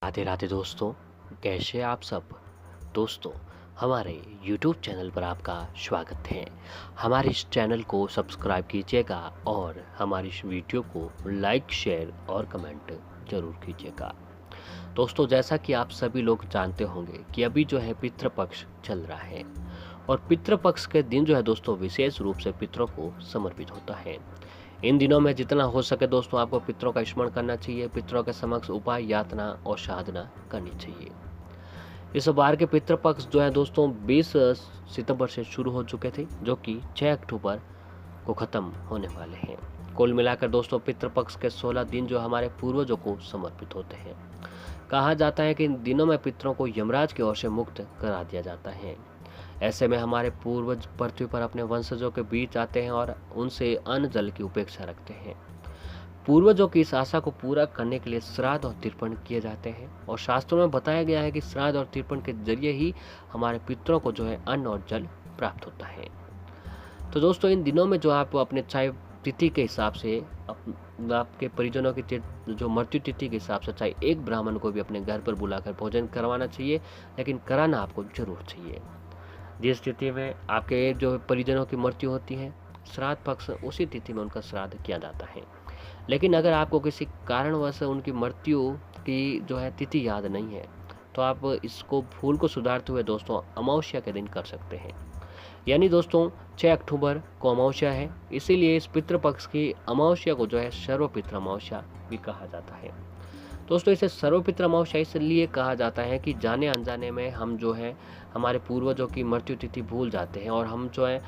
राधे राधे दोस्तों, कैसे आप सब। दोस्तों, हमारे YouTube चैनल पर आपका स्वागत है। हमारे इस चैनल को सब्सक्राइब कीजिएगा और हमारी इस वीडियो को लाइक, शेयर और कमेंट ज़रूर कीजिएगा। दोस्तों, जैसा कि आप सभी लोग जानते होंगे कि अभी जो है पितृपक्ष चल रहा है और पितृपक्ष के दिन जो है दोस्तों विशेष रूप से पितरों को समर्पित होता है। इन दिनों में जितना हो सके दोस्तों आपको पितरों का स्मरण करना चाहिए, पितरों के समक्ष उपाय, यातना और साधना करनी चाहिए। इस बार के पितृपक्ष जो है दोस्तों 20 सितंबर से शुरू हो चुके थे, जो कि 6 अक्टूबर को ख़त्म होने वाले हैं। कुल मिलाकर दोस्तों पितृपक्ष के 16 दिन जो हमारे पूर्वजों को समर्पित होते हैं। कहा जाता है कि इन दिनों में पितरों को यमराज की ओर से मुक्त करा दिया जाता है। ऐसे में हमारे पूर्वज पृथ्वी पर अपने वंशजों के बीच आते हैं और उनसे अन्न जल की उपेक्षा रखते हैं। पूर्वजों की इस आशा को पूरा करने के लिए श्राद्ध और तर्पण किए जाते हैं और शास्त्रों में बताया गया है कि श्राद्ध और तर्पण के जरिए ही हमारे पितरों को जो है अन्न और जल प्राप्त होता है। तो दोस्तों, इन दिनों में जो आप अपने चाहे तिथि के हिसाब से आपके परिजनों की जो मृत्यु तिथि के हिसाब से चाहे एक ब्राह्मण को भी अपने घर पर बुलाकर भोजन करवाना चाहिए, लेकिन कराना आपको जरूर चाहिए। जिस तिथि में आपके जो परिजनों की मृत्यु होती है, श्राद्ध पक्ष उसी तिथि में उनका श्राद्ध किया जाता है। लेकिन अगर आपको किसी कारणवश उनकी मृत्यु की जो है तिथि याद नहीं है, तो आप इसको भूल को सुधारते हुए दोस्तों अमावस्या के दिन कर सकते हैं। यानी दोस्तों 6 अक्टूबर को अमावस्या है, इसीलिए इस पितृपक्ष की अमावस्या को जो है सर्वपितृ अमावस्या भी कहा जाता है। दोस्तों, इसे सर्वपितृ अमावस्या इसलिए कहा जाता है कि जाने अनजाने में हम जो है हमारे पूर्वजों की मृत्यु तिथि भूल जाते हैं और हम जो है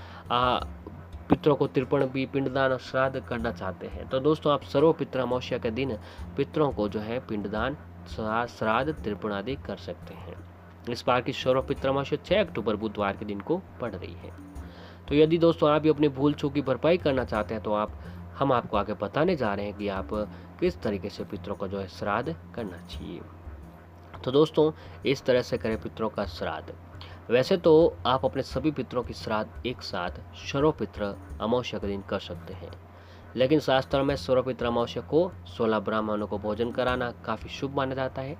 पितरों को तर्पण भी, पिंडदान और श्राद्ध करना चाहते हैं। तो दोस्तों, आप सर्वपितृ अमावस्या के दिन पितरों को जो है पिंडदान, श्राद्ध, तर्पण आदि कर सकते हैं। इस बार की सर्वपितृ अमावस्या 6 अक्टूबर बुधवार के दिन को पड़ रही है। तो यदि दोस्तों आप भी अपनी भूल चूक की भरपाई करना चाहते हैं, तो हम आपको आगे बताने जा रहे हैं कि आप किस तरीके से पितरों का जो है श्राद्ध करना चाहिए। तो दोस्तों, इस तरह से करें पितरों का श्राद्ध। वैसे तो आप अपने सभी पितरों की श्राद्ध एक साथ सर्वपितृ अमावस्या के दिन कर सकते हैं, लेकिन शास्त्र में सर्वपितृ अमावस्या को 16 ब्राह्मणों को भोजन कराना काफ़ी शुभ माना जाता है।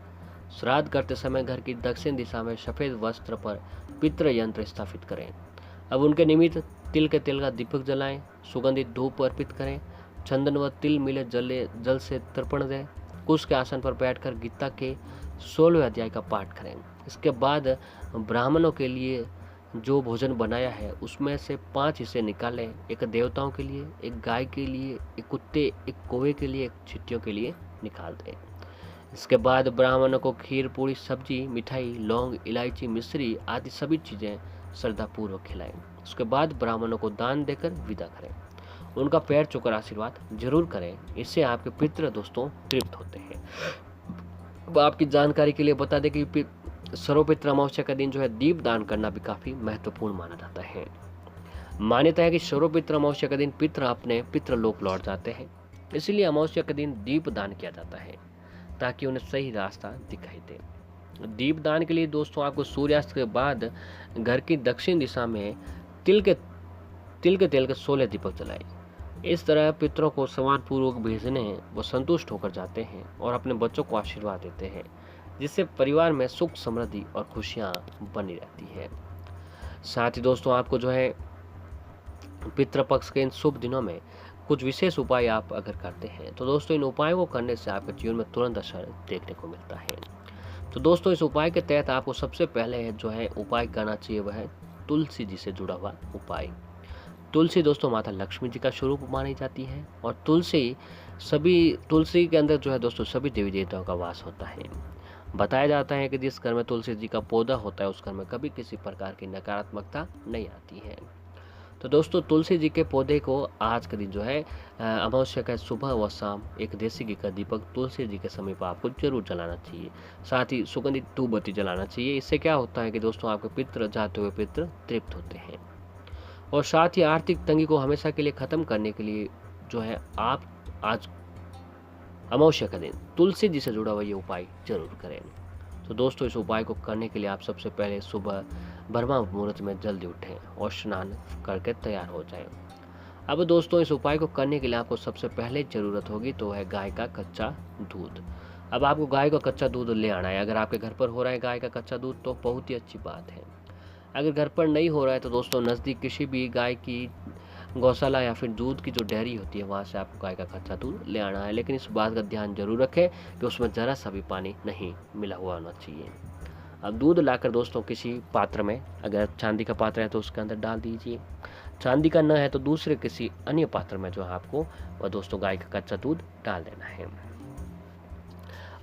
श्राद्ध करते समय घर की दक्षिण दिशा में सफ़ेद वस्त्र पर पितृ यंत्र स्थापित करें। अब उनके निमित्त तिल के तेल का दीपक जलाएं, सुगंधित धूप अर्पित करें, चंदन व तिल मिले जल से तर्पण दें, कुश के आसन पर बैठकर गीता के 16वें अध्याय का पाठ करें। इसके बाद ब्राह्मणों के लिए जो भोजन बनाया है उसमें से 5 हिस्से निकालें। एक देवताओं के लिए, एक गाय के लिए, एक कुत्ते, एक कौवे के लिए, एक चींटियों के लिए निकाल दें। इसके बाद ब्राह्मणों को खीर, पूरी, सब्जी, मिठाई, लौंग, इलायची, मिश्री आदि सभी चीज़ें श्रद्धापूर्वक खिलाएं। उसके बाद ब्राह्मणों को दान देकर विदा करें। उनका पैर छूकर आशीर्वाद जरूर करें, इससे आपके पितृ दोस्तों तृप्त होते हैं। अब आपकी जानकारी के लिए बता दें कि सर्वपितृ अमावस्या का दिन जो है दीप दान करना भी काफ़ी महत्वपूर्ण माना जाता है। मान्यता है कि सर्वपितृ अमावस्या का दिन पितृ अपने पितृलोक लौट जाते हैं, इसलिए अमावस्या के दिन दीप दान किया जाता है ताकि उन्हें सही रास्ता दिखाई दे। दीप दान के लिए दोस्तों आपको सूर्यास्त के बाद घर की दक्षिण दिशा में तिल के तेल के 16 दीपक जलाएं। इस तरह पितरों को सम्मान पूर्वक भेजने वो संतुष्ट होकर जाते हैं और अपने बच्चों को आशीर्वाद देते हैं, जिससे परिवार में सुख, समृद्धि और खुशियां बनी रहती है। साथ ही दोस्तों आपको जो है पितृपक्ष के इन शुभ दिनों में कुछ विशेष उपाय आप अगर करते हैं, तो दोस्तों इन उपायों को करने से आपके जीवन में तुरंत असर देखने को मिलता है। तो दोस्तों, इस उपाय के तहत आपको सबसे पहले जो है उपाय करना चाहिए वह है तुलसी जी से जुड़ा हुआ उपाय। तुलसी दोस्तों माता लक्ष्मी जी का स्वरूप मानी जाती है और तुलसी के अंदर जो है दोस्तों सभी देवी देवताओं का वास होता है। बताया जाता है कि जिस घर में तुलसी जी का पौधा होता है उस घर में कभी किसी प्रकार की नकारात्मकता नहीं आती है। तो दोस्तों, तुलसी जी के पौधे को आज के दिन जो है अमावस्या का सुबह व शाम एक देसी घी का दीपक तुलसी जी के समीप आपको जरूर जलाना चाहिए। साथ ही सुगंधित धूप बत्ती जलाना चाहिए। इससे क्या होता है कि दोस्तों आपके पितृ जाते हुए पितृ तृप्त होते हैं। और साथ ही आर्थिक तंगी को हमेशा के लिए ख़त्म करने के लिए जो है आप आज अमावस्या का दिन तुलसी जी से जुड़ा हुआ ये उपाय जरूर करें। तो दोस्तों, इस उपाय को करने के लिए आप सबसे पहले सुबह ब्रह्म मुहूर्त में जल्दी उठें और स्नान करके तैयार हो जाएं। अब दोस्तों, इस उपाय को करने के लिए आपको सबसे पहले ज़रूरत होगी तो है गाय का कच्चा दूध। अब आपको गाय का कच्चा दूध ले आना है। अगर आपके घर पर हो रहा है गाय का कच्चा दूध तो बहुत ही अच्छी बात है। अगर घर पर नहीं हो रहा है तो दोस्तों नज़दीक किसी भी गाय की गौशाला या फिर दूध की जो डेयरी होती है वहाँ से आपको गाय का कच्चा दूध ले आना है। लेकिन इस बात का ध्यान जरूर रखें कि उसमें ज़रा सा भी पानी नहीं मिला हुआ होना चाहिए। अब दूध लाकर दोस्तों किसी पात्र में, अगर चांदी का पात्र है तो उसके अंदर डाल दीजिए। चांदी का न है तो दूसरे किसी अन्य पात्र में जो है आपको वह दोस्तों गाय का कच्चा दूध डाल देना है।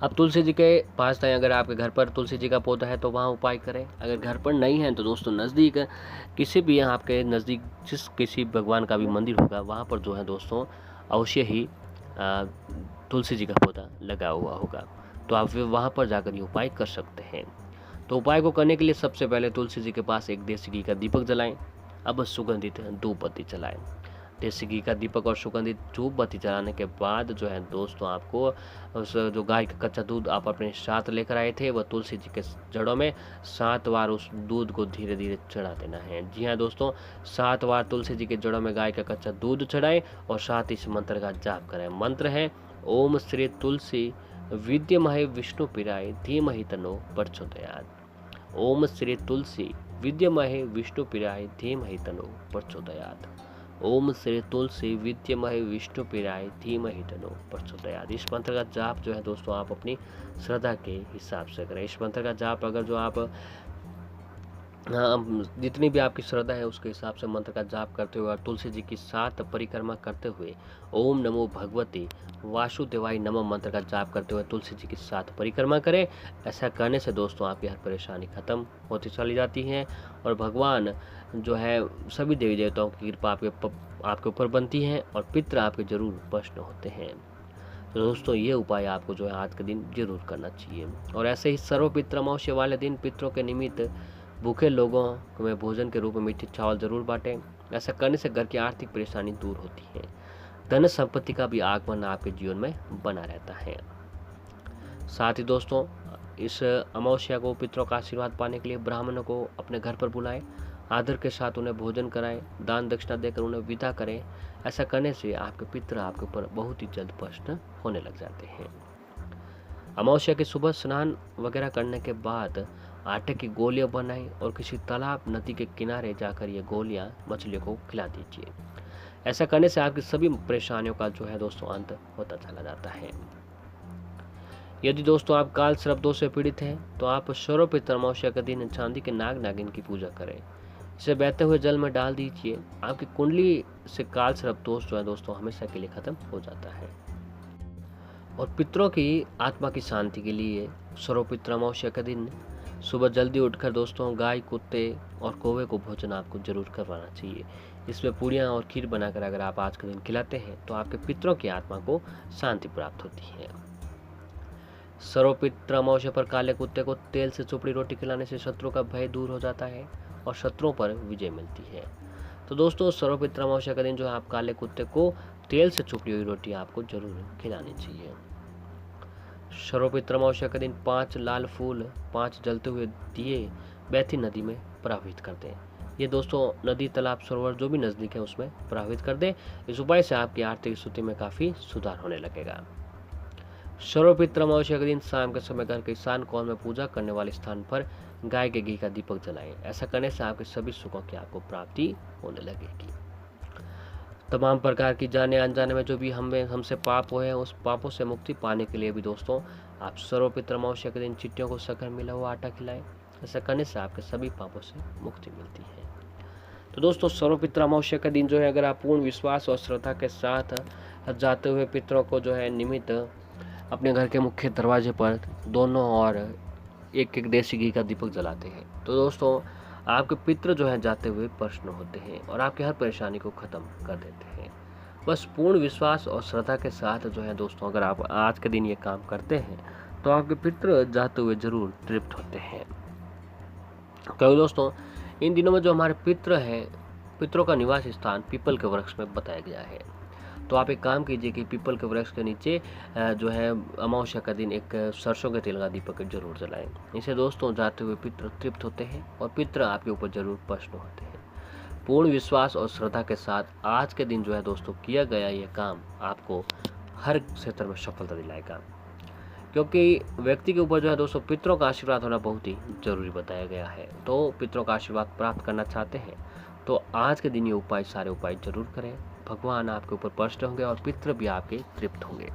अब तुलसी जी के पास है, अगर आपके घर पर तुलसी जी का पौधा है तो वहाँ उपाय करें। अगर घर पर नहीं है तो दोस्तों नज़दीक किसी भी आपके नज़दीक जिस किसी भगवान का भी मंदिर होगा वहाँ पर जो है दोस्तों अवश्य ही तुलसी जी का पौधा लगा हुआ होगा, तो आप वहाँ पर जाकर ये उपाय कर सकते हैं। तो उपाय को करने के लिए सबसे पहले तुलसी जी के पास एक देसी घी का दीपक जलाएं। अब सुगंधित धूप बत्ती जलाएं। देसी घी का दीपक और सुगंधित धूप बत्ती जलाने के बाद जो है दोस्तों आपको उस जो गाय का कच्चा दूध आप अपने साथ लेकर आए थे वह तुलसी जी के जड़ों में 7 बार उस दूध को धीरे धीरे चढ़ा देना है। जी हाँ दोस्तों, 7 बार तुलसी जी के जड़ों में गाय का कच्चा दूध चढ़ाएं और साथ इस मंत्र का जाप करें। मंत्र है ओम श्री तुलसी विद्यमहे विष्णु पिराय धीमहि तन्नो प्रचोदयात्। ओम श्री तुलसी विद्यमहे विष्णु पिराय धीमहि तन्नो प्रचोदयात्। ओम श्री तुलसी विद्यमहे विष्णु पिराय धीमहि तन्नो प्रचोदयात्। इस मंत्र का जाप जो है दोस्तों आप अपनी श्रद्धा के हिसाब से करें। इस मंत्र का जाप अगर जो आप जितनी भी आपकी श्रद्धा है उसके हिसाब से मंत्र का जाप करते हुए और तुलसी जी की 7 परिक्रमा करते हुए ओम नमो भगवती वासुदेवाय नमः मंत्र का जाप करते हुए तुलसी जी की 7 परिक्रमा करें। ऐसा करने से दोस्तों आपकी हर परेशानी खत्म होती चली जाती है और भगवान जो है सभी देवी देवताओं की कृपा आपके ऊपर बनती है और पितृ आपके जरूर प्रसन्न होते हैं। तो दोस्तों ये उपाय आपको जो है आज के दिन जरूर करना चाहिए। और ऐसे ही सर्वपितृ अमावस्या वाले दिन पितरों के निमित्त भूखे लोगों में भोजन के रूप में मीठे चावल जरूर बांटें। ऐसा करने से घर की आर्थिक परेशानी दूर होती है। धन संपत्ति का भी आगमन आपके जीवन में बना रहता है। साथ ही दोस्तों इस अमावस्या को पितरों का आशीर्वाद पाने के लिए ब्राह्मणों को अपने घर पर बुलाएं, आदर के साथ उन्हें भोजन कराएं, दान दक्षिणा देकर उन्हें विदा करें। ऐसा करने से आपके पितर आपके ऊपर बहुत ही जल्द प्रसन्न होने लग जाते हैं। अमावस्या की सुबह स्नान वगैरह करने के बाद आटे की गोलियां बनाएं और किसी तालाब नदी के किनारे जाकर ये गोलियां मछलियों को खिला दीजिए। ऐसा करने से आपकी सभी परेशानियों का जो है दोस्तों अंत होता चला जाता है। यदि दोस्तों आप काल सर्प दोष से पीड़ित हैं तो आप सर्वपितृ अमावस्या के दिन चांदी के नाग नागिन की पूजा करें। इसे बहते हुए जल में डाल दीजिए। आपकी कुंडली से काल सर्प दोष जो है दोस्तों हमेशा के लिए खत्म हो जाता है। और पितरों की आत्मा की शांति के लिए सर्वपितृ अमावस्या के दिन सुबह जल्दी उठकर दोस्तों गाय, कुत्ते और कौवे को भोजन आपको जरूर करवाना चाहिए। इसमें पूड़ियाँ और खीर बनाकर अगर आप आज के दिन खिलाते हैं तो आपके पितरों की आत्मा को शांति प्राप्त होती है। सर्वपितृ अमावस्या पर काले कुत्ते को तेल से चुपड़ी रोटी खिलाने से शत्रु का भय दूर हो जाता है और शत्रुओं पर विजय मिलती है। तो दोस्तों सर्वपितृ अमावस्या का दिन जो है आप काले कुत्ते को तेल से चुपड़ी हुई रोटी आपको जरूर खिलानी चाहिए। सर्वपितृ अमावस्या के दिन 5 लाल फूल 5 जलते हुए दिए बैथी नदी में प्रवाहित कर दें। ये दोस्तों नदी, तालाब, सरोवर जो भी नज़दीक है उसमें प्रवाहित कर दें। इस उपाय से आपकी आर्थिक स्थिति में काफ़ी सुधार होने लगेगा। सर्वपितृ अमावस्या के दिन शाम के समय घर के ईशान कोण में पूजा करने वाले स्थान पर गाय के घी का दीपक जलाएं। ऐसा करने से आपके सभी सुखों की आपको प्राप्ति होने लगेगी। तमाम प्रकार की जाने अनजाने में जो भी हमसे पाप हुए हैं उस पापों से मुक्ति पाने के लिए भी दोस्तों आप सर्वपितृ अमावस्या के दिन चिट्टियों को शक्कर मिला हुआ आटा खिलाएं। ऐसा करने से आपके सभी पापों से मुक्ति मिलती है। तो दोस्तों सर्वपितृ अमावस्या का दिन जो है अगर आप पूर्ण विश्वास और श्रद्धा के साथ जाते हुए पितरों को जो है निमित्त अपने घर के मुख्य दरवाजे पर दोनों ओर एक एक देसी घी का दीपक जलाते हैं तो दोस्तों आपके पितृ जो है जाते हुए प्रसन्न होते हैं और आपकी हर परेशानी को ख़त्म कर देते हैं। बस पूर्ण विश्वास और श्रद्धा के साथ जो है दोस्तों अगर आप आज के दिन ये काम करते हैं तो आपके पितृ जाते हुए जरूर तृप्त होते हैं। क्योंकि दोस्तों इन दिनों में जो हमारे पितृ हैं, पितरों का निवास स्थान पीपल के वृक्ष में बताया गया है। तो आप एक काम कीजिए कि पीपल के वृक्ष के नीचे जो है अमावस्या का दिन एक सरसों के तेल का दीपक जरूर जलाएं। इसे दोस्तों जाते हुए पितृ तृप्त होते हैं और पितृ आपके ऊपर जरूर प्रसन्न होते हैं। पूर्ण विश्वास और श्रद्धा के साथ आज के दिन जो है दोस्तों किया गया ये काम आपको हर क्षेत्र में सफलता दिलाएगा। क्योंकि व्यक्ति के ऊपर जो है दोस्तों पितरों का आशीर्वाद होना बहुत ही ज़रूरी बताया गया है। तो पितरों का आशीर्वाद प्राप्त करना चाहते हैं तो आज के दिन ये उपाय, सारे उपाय ज़रूर करें। भगवान आपके ऊपर प्रसन्न होंगे और पितृ भी आपके तृप्त होंगे।